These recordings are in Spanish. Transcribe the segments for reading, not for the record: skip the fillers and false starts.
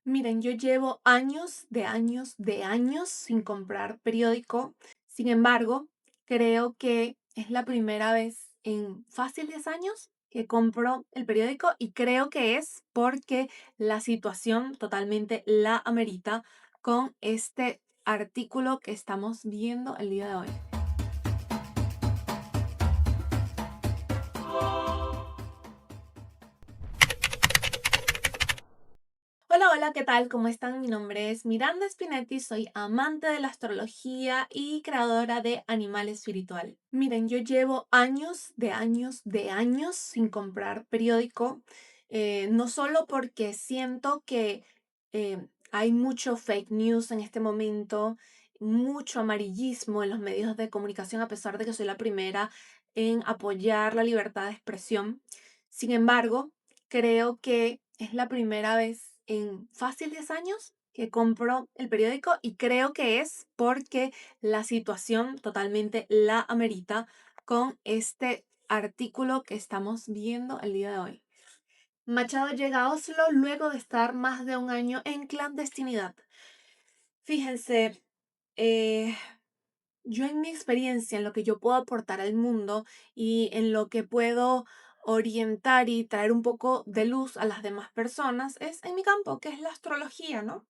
Miren, yo llevo años sin comprar periódico. Sin embargo, creo que es la primera vez en fácil 10 años que compro el periódico y creo que es porque la situación totalmente la amerita con este artículo que estamos viendo el día de hoy. Hola, hola, ¿qué tal? ¿Cómo están? Mi nombre es Miranda Spinetti, soy amante de la astrología y creadora de Animal Espiritual. Miren, yo llevo años sin comprar periódico, no solo porque siento que hay mucho fake news en este momento, mucho amarillismo en los medios de comunicación, a pesar de que soy la primera en apoyar la libertad de expresión. Sin embargo, creo que es la primera vez en fácil 10 años que compro el periódico y creo que es porque la situación totalmente la amerita con este artículo que estamos viendo el día de hoy. Machado llega a Oslo luego de estar más de un año en clandestinidad. Fíjense, eh, yo en mi experiencia, en lo que yo puedo aportar al mundo y en lo que puedo orientar y traer un poco de luz a las demás personas, es en mi campo, que es la astrología, ¿no?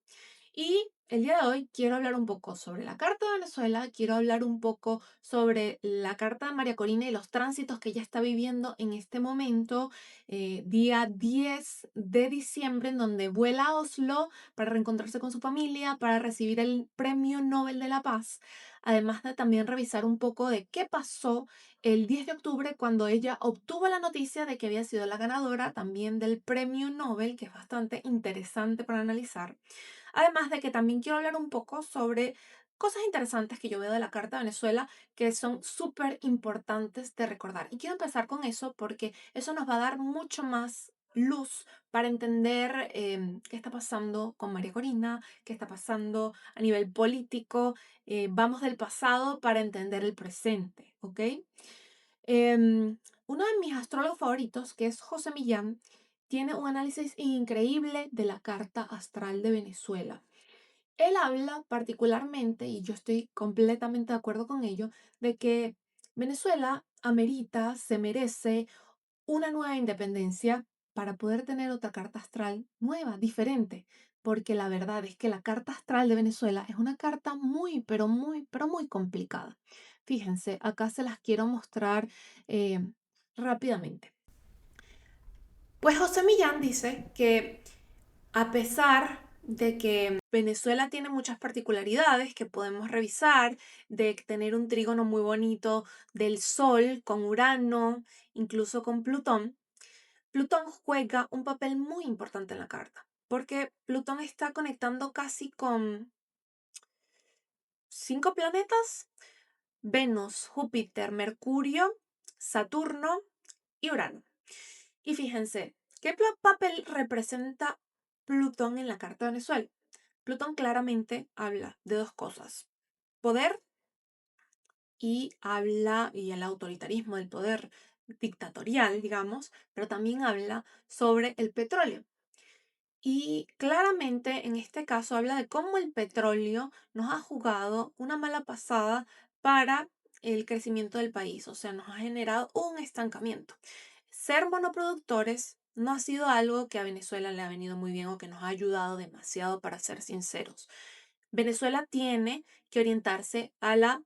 Y el día de hoy quiero hablar un poco sobre la Carta de Venezuela, quiero hablar un poco sobre la Carta de María Corina y los tránsitos que ella está viviendo en este momento, día 10 de diciembre, en donde vuela a Oslo para reencontrarse con su familia, para recibir el Premio Nobel de la Paz, además de también revisar un poco de qué pasó el 10 de octubre cuando ella obtuvo la noticia de que había sido la ganadora también del Premio Nobel, que es bastante interesante para analizar. Además de que también quiero hablar un poco sobre cosas interesantes que yo veo de la Carta de Venezuela que son súper importantes de recordar. Y quiero empezar con eso porque eso nos va a dar mucho más luz para entender qué está pasando con María Corina, qué está pasando a nivel político. Vamos del pasado para entender el presente, ¿ok? Uno de mis astrólogos favoritos, que es José Millán, tiene un análisis increíble de la carta astral de Venezuela. Él habla particularmente, y yo estoy completamente de acuerdo con ello, de que Venezuela amerita, se merece una nueva independencia para poder tener otra carta astral nueva, diferente, porque la verdad es que la carta astral de Venezuela es una carta muy, pero muy complicada. Fíjense, acá se las quiero mostrar eh, rápidamente. Pues José Millán dice que a pesar de que Venezuela tiene muchas particularidades que podemos revisar, de tener un trígono muy bonito del Sol con Urano, incluso con Plutón, Plutón juega un papel muy importante en la carta, porque Plutón está conectando casi con 5 planetas: Venus, Júpiter, Mercurio, Saturno y Urano. Y fíjense, ¿qué papel representa Plutón en la carta de Venezuela? Plutón claramente habla de dos cosas: poder, y el autoritarismo del poder dictatorial, digamos, pero también habla sobre el petróleo. Y claramente en este caso habla de cómo el petróleo nos ha jugado una mala pasada para el crecimiento del país, o sea, nos ha generado un estancamiento. Ser monoproductores no ha sido algo que a Venezuela le ha venido muy bien o que nos ha ayudado demasiado, para ser sinceros. Venezuela tiene que orientarse a la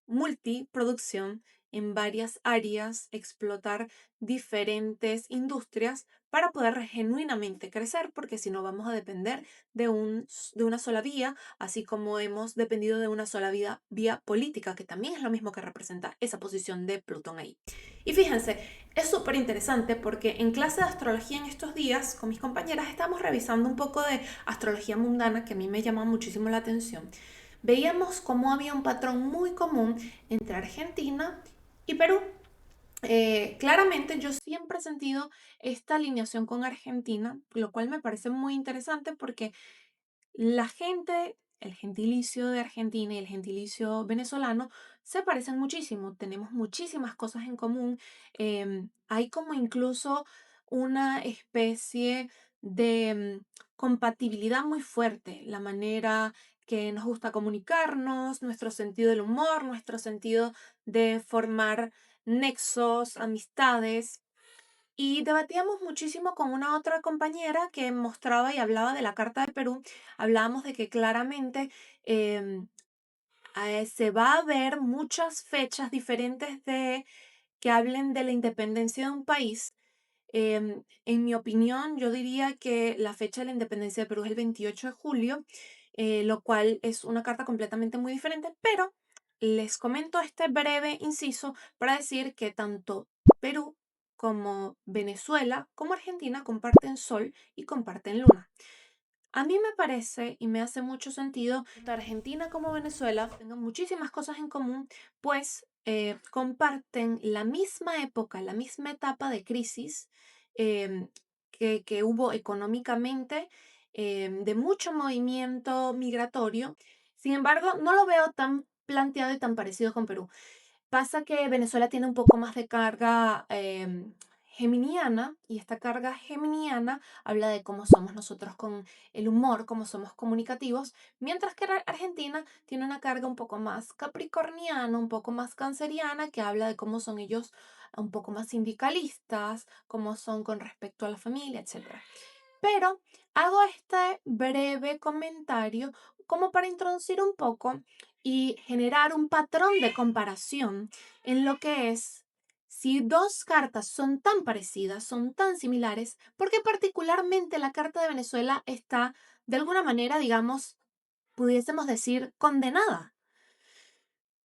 multiproducción en varias áreas, explotar diferentes industrias para poder genuinamente crecer, porque si no vamos a depender de una sola vía, así como hemos dependido de una sola vía política, que también es lo mismo que representa esa posición de Plutón ahí. Y fíjense, es súper interesante porque en clase de astrología en estos días, con mis compañeras, estamos revisando un poco de astrología mundana, que a mí me llama muchísimo la atención. Veíamos cómo había un patrón muy común entre Argentina y Perú. Claramente yo siempre he sentido esta alineación con Argentina, lo cual me parece muy interesante porque la gente, el gentilicio de Argentina y el gentilicio venezolano se parecen muchísimo, tenemos muchísimas cosas en común. Hay como incluso una especie de compatibilidad muy fuerte, la manera que nos gusta comunicarnos, nuestro sentido del humor, nuestro sentido de formar nexos, amistades. Y debatíamos muchísimo con una otra compañera que mostraba y hablaba de la Carta de Perú. Hablábamos de que claramente em, se va a ver muchas fechas diferentes de que hablen de la independencia de un país. En mi opinión, yo diría que la fecha de la independencia de Perú es el 28 de julio, lo cual es una carta completamente muy diferente, pero les comento este breve inciso para decir que tanto Perú como Venezuela como Argentina comparten sol y comparten luna. A mí me parece y me hace mucho sentido que tanto Argentina como Venezuela tengan muchísimas cosas en común, pues comparten la misma época, la misma etapa de crisis em, que hubo económicamente, de mucho movimiento migratorio. Sin embargo, no lo veo tan planteado y tan parecido con Perú. Pasa que Venezuela tiene un poco más de carga geminiana, y esta carga geminiana habla de cómo somos nosotros con el humor, cómo somos comunicativos, mientras que Argentina tiene una carga un poco más capricorniana, un poco más canceriana, que habla de cómo son ellos un poco más sindicalistas, cómo son con respecto a la familia, etcétera. Pero hago este breve comentario como para introducir un poco y generar un patrón de comparación en lo que es si dos cartas son tan parecidas, son tan similares, porque particularmente la carta de Venezuela está de alguna manera, digamos, pudiésemos decir, condenada.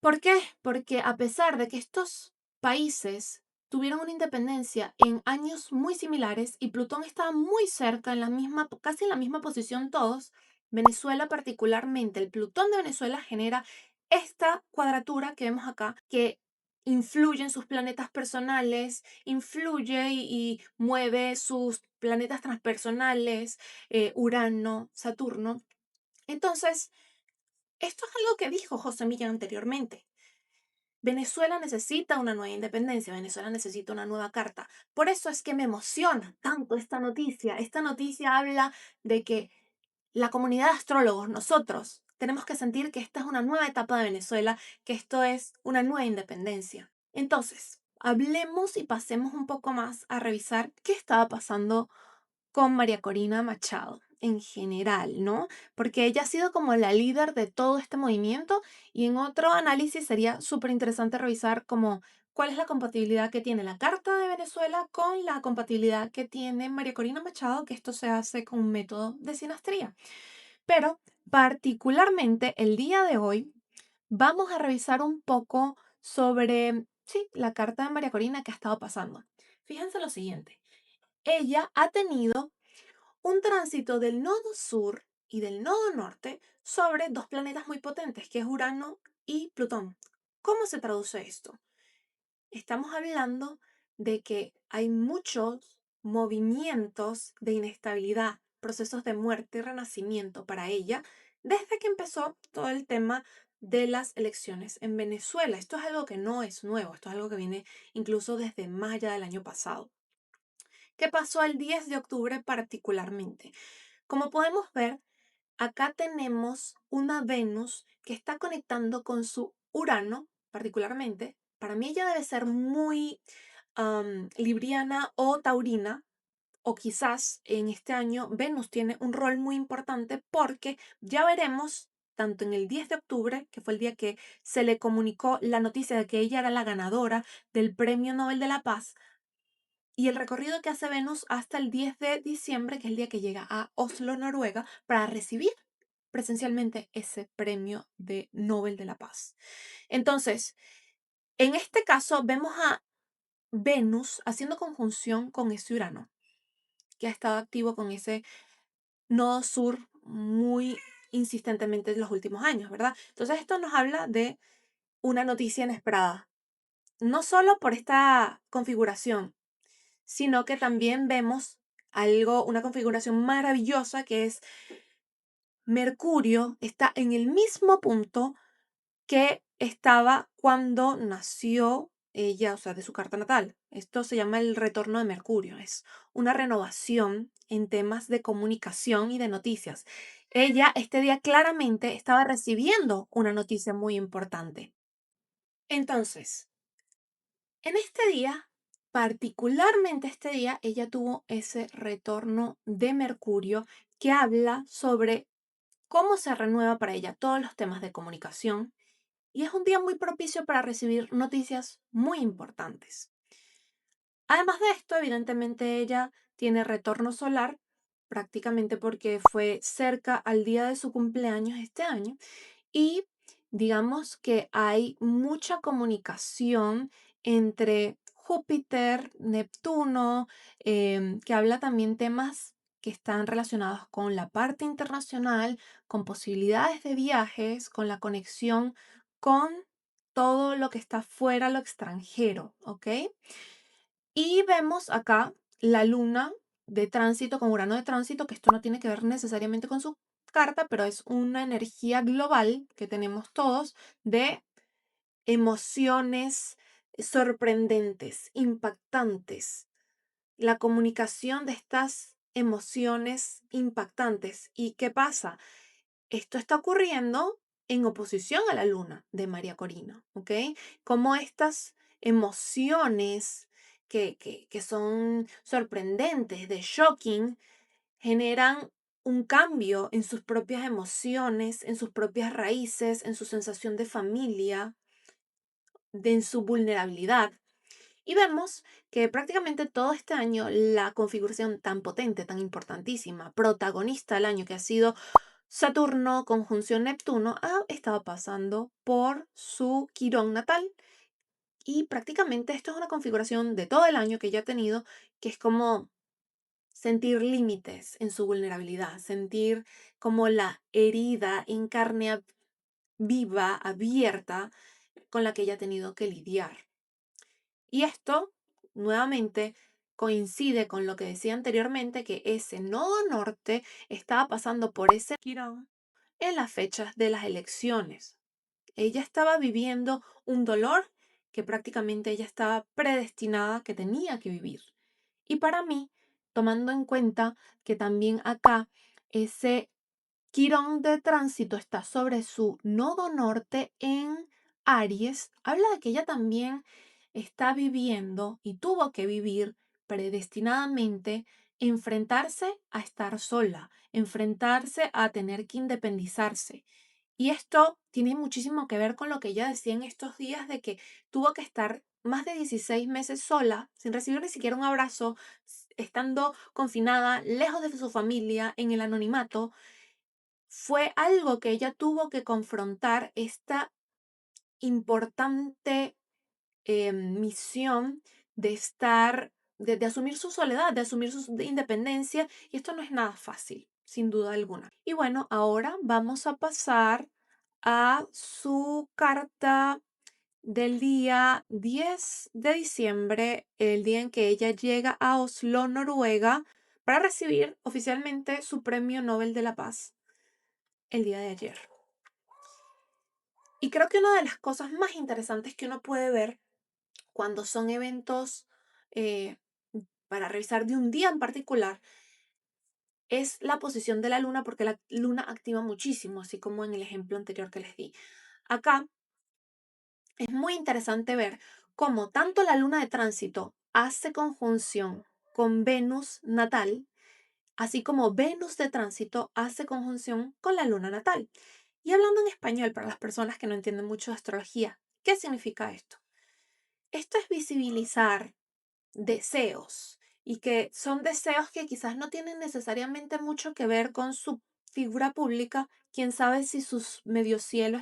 ¿Por qué? Porque a pesar de que estos países tuvieron una independencia en años muy similares y Plutón estaba muy cerca, en la misma, casi en la misma posición todos, Venezuela particularmente, el Plutón de Venezuela genera esta cuadratura que vemos acá, que influye en sus planetas personales, influye y mueve sus planetas transpersonales, Urano, Saturno. Entonces, esto es algo que dijo José Millán anteriormente. Venezuela necesita una nueva independencia, Venezuela necesita una nueva carta. Por eso es que me emociona tanto esta noticia. Esta noticia habla de que la comunidad de astrólogos, nosotros, tenemos que sentir que esta es una nueva etapa de Venezuela, que esto es una nueva independencia. Entonces, hablemos y pasemos un poco más a revisar qué estaba pasando con María Corina Machado en general, ¿no? Porque ella ha sido como la líder de todo este movimiento, y en otro análisis sería súper interesante revisar como cuál es la compatibilidad que tiene la Carta de Venezuela con la compatibilidad que tiene María Corina Machado, que esto se hace con un método de sinastría. Pero particularmente el día de hoy vamos a revisar un poco sobre, sí, la Carta de María Corina que ha estado pasando. Fíjense lo siguiente. Ella ha tenido un tránsito del nodo sur y del nodo norte sobre dos planetas muy potentes, que es Urano y Plutón. ¿Cómo se traduce esto? Estamos hablando de que hay muchos movimientos de inestabilidad, procesos de muerte y renacimiento para ella desde que empezó todo el tema de las elecciones en Venezuela. Esto es algo que no es nuevo, esto es algo que viene incluso desde más allá del año pasado. ¿Qué pasó el 10 de octubre particularmente? Como podemos ver, acá tenemos una Venus que está conectando con su Urano, particularmente. Para mí ella debe ser muy libriana o taurina, o quizás en este año Venus tiene un rol muy importante porque ya veremos, tanto en el 10 de octubre, que fue el día que se le comunicó la noticia de que ella era la ganadora del Premio Nobel de la Paz, y el recorrido que hace Venus hasta el 10 de diciembre, que es el día que llega a Oslo, Noruega, para recibir presencialmente ese premio de Nobel de la Paz. Entonces, en este caso vemos a Venus haciendo conjunción con ese Urano, que ha estado activo con ese nodo sur muy insistentemente en los últimos años, ¿verdad? Entonces esto nos habla de una noticia inesperada, no solo por esta configuración, sino que también vemos algo, una configuración maravillosa, que es Mercurio está en el mismo punto que estaba cuando nació ella, o sea, de su carta natal. Esto se llama el retorno de Mercurio. Es una renovación en temas de comunicación y de noticias. Ella este día claramente estaba recibiendo una noticia muy importante. Entonces, en este día, particularmente este día, ella tuvo ese retorno de Mercurio que habla sobre cómo se renueva para ella todos los temas de comunicación y es un día muy propicio para recibir noticias muy importantes. Además de esto, evidentemente ella tiene retorno solar prácticamente porque fue cerca al día de su cumpleaños este año y digamos que hay mucha comunicación entre Júpiter, Neptuno, que habla también temas que están relacionados con la parte internacional, con posibilidades de viajes, con la conexión con todo lo que está fuera, lo extranjero, ¿ok? Y vemos acá la luna de tránsito con Urano de tránsito, que esto no tiene que ver necesariamente con su carta, pero es una energía global que tenemos todos de emociones sorprendentes, impactantes, la comunicación de estas emociones impactantes. ¿Y qué pasa? Esto está ocurriendo en oposición a la luna de María Corina, ¿ok? Como estas emociones que son sorprendentes, de shocking, generan un cambio en sus propias emociones, en sus propias raíces, en su sensación de familia, en su vulnerabilidad. Y vemos que prácticamente todo este año la configuración tan potente, tan importantísima, protagonista del año que ha sido Saturno conjunción Neptuno, ha estado pasando por su Quirón natal. Y prácticamente esto es una configuración de todo el año que ella ha tenido, que es como sentir límites en su vulnerabilidad, sentir como la herida en carne viva, abierta, con la que ella ha tenido que lidiar. Y esto, nuevamente, coincide con lo que decía anteriormente, que ese nodo norte estaba pasando por ese Quirón en las fechas de las elecciones. Ella estaba viviendo un dolor que prácticamente ella estaba predestinada que tenía que vivir. Y para mí, tomando en cuenta que también acá ese Quirón de tránsito está sobre su nodo norte en Aries, habla de que ella también está viviendo y tuvo que vivir predestinadamente enfrentarse a estar sola, enfrentarse a tener que independizarse. Y esto tiene muchísimo que ver con lo que ella decía en estos días de que tuvo que estar más de 16 meses sola, sin recibir ni siquiera un abrazo, estando confinada, lejos de su familia, en el anonimato. Fue algo que ella tuvo que confrontar, esta importante misión de estar, de asumir su soledad, de asumir su independencia, y esto no es nada fácil, sin duda alguna. Y bueno, ahora vamos a pasar a su carta del día 10 de diciembre, el día en que ella llega a Oslo, Noruega, para recibir oficialmente su Premio Nobel de la Paz el día de ayer. Y creo que una de las cosas más interesantes que uno puede ver cuando son eventos eh, para revisar de un día en particular es la posición de la luna, porque la luna activa muchísimo, así como en el ejemplo anterior que les di. Acá es muy interesante ver cómo tanto la luna de tránsito hace conjunción con Venus natal, así como Venus de tránsito hace conjunción con la luna natal. Y hablando en español para las personas que no entienden mucho de astrología, ¿qué significa esto? Esto es visibilizar deseos y que son deseos que quizás no tienen necesariamente mucho que ver con su figura pública. Quién sabe si su medio cielo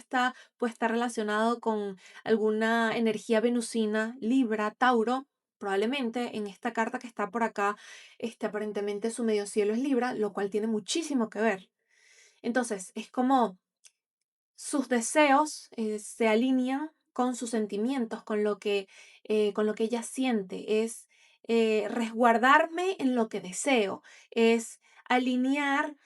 puede estar relacionado con alguna energía venusina, Libra, Tauro. Probablemente en esta carta que está por acá, aparentemente su medio cielo es Libra, lo cual tiene muchísimo que ver. Entonces, es como sus deseos se alinean con sus sentimientos, con lo que ella siente. Es resguardarme en lo que deseo, es alinear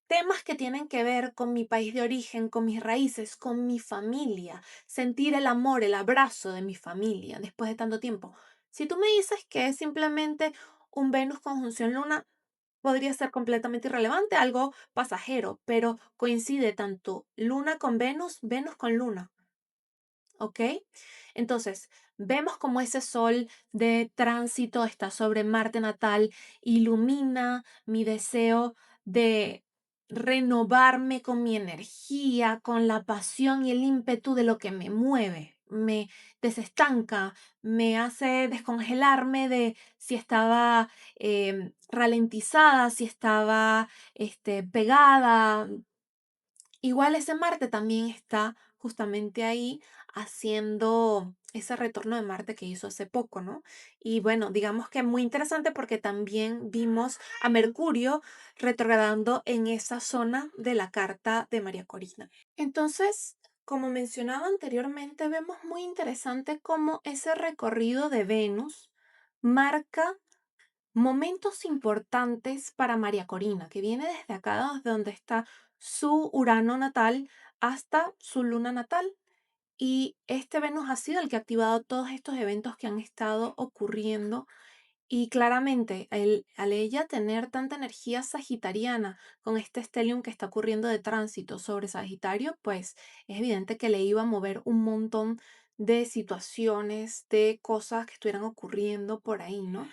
temas que tienen que ver con mi país de origen, con mis raíces, con mi familia, sentir el amor, el abrazo de mi familia después de tanto tiempo. Si tú me dices que es simplemente un Venus conjunción Luna, podría ser completamente irrelevante, algo pasajero, pero coincide tanto Luna con Venus, Venus con Luna. ¿Ok? Entonces, vemos como ese sol de tránsito está sobre Marte natal, ilumina mi deseo de renovarme con mi energía, con la pasión y el ímpetu de lo que me mueve, me desestanca, me hace descongelarme de si estaba ralentizada, si estaba pegada. Igual ese Marte también está justamente ahí haciendo ese retorno de Marte que hizo hace poco, ¿no? Y bueno, digamos que muy interesante porque también vimos a Mercurio retrogradando en esa zona de la carta de María Corina. Entonces, como mencionaba anteriormente, vemos muy interesante cómo ese recorrido de Venus marca momentos importantes para María Corina, que viene desde acá, desde donde está su Urano natal hasta su Luna natal. Y este Venus ha sido el que ha activado todos estos eventos que han estado ocurriendo. Y claramente, al ella tener tanta energía sagitariana con este stellium que está ocurriendo de tránsito sobre Sagitario, pues es evidente que le iba a mover un montón de situaciones, de cosas que estuvieran ocurriendo por ahí, ¿no?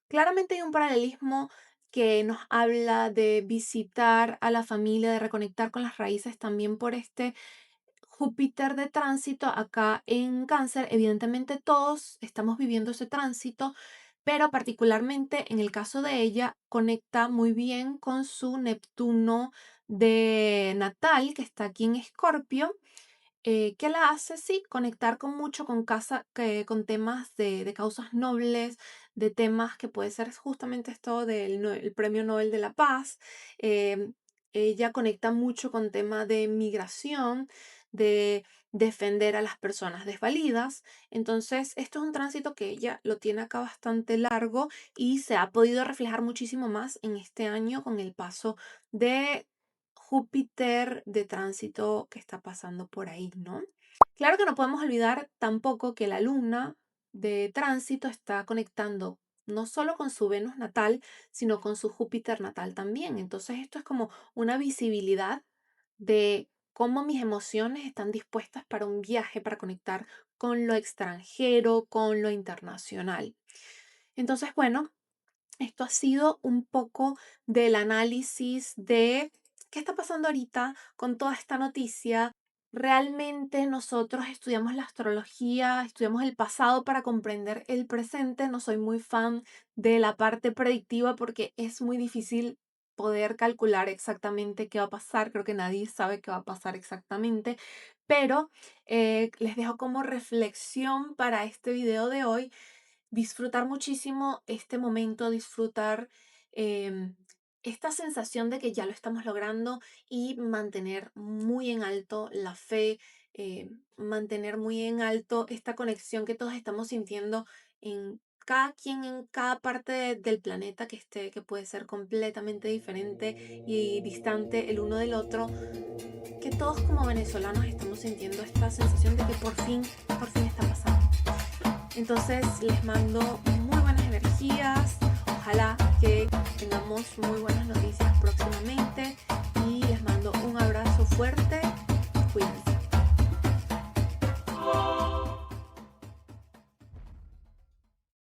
Claramente hay un paralelismo que nos habla de visitar a la familia, de reconectar con las raíces también por este Júpiter de tránsito acá en Cáncer. Evidentemente todos estamos viviendo ese tránsito, pero particularmente en el caso de ella conecta muy bien con su Neptuno de natal que está aquí en Escorpio, que la hace, sí, conectar con mucho con, con temas de causas nobles, de temas que puede ser justamente esto del el Premio Nobel de la Paz. Ella conecta mucho con temas de migración, de defender a las personas desvalidas. Entonces, esto es un tránsito que ella lo tiene acá bastante largo y se ha podido reflejar muchísimo más en este año con el paso de Júpiter de tránsito que está pasando por ahí, ¿no? Claro que no podemos olvidar tampoco que la luna de tránsito está conectando no solo con su Venus natal, sino con su Júpiter natal también. Entonces esto es como una visibilidad de cómo mis emociones están dispuestas para un viaje, para conectar con lo extranjero, con lo internacional. Entonces, bueno, esto ha sido un poco del análisis de qué está pasando ahorita con toda esta noticia. Realmente nosotros estudiamos la astrología, estudiamos el pasado para comprender el presente. No soy muy fan de la parte predictiva porque es muy difícil poder calcular exactamente qué va a pasar. Creo que nadie sabe qué va a pasar exactamente, pero les dejo como reflexión para este video de hoy disfrutar muchísimo este momento, disfrutar em, esta sensación de que ya lo estamos logrando y mantener muy en alto la fe, mantener muy en alto esta conexión que todos estamos sintiendo en cada quien en cada parte del planeta que esté, que puede ser completamente diferente y distante el uno del otro, que todos como venezolanos estamos sintiendo esta sensación de que por fin está pasando. Entonces les mando muy buenas energías. Ojalá que tengamos muy buenas noticias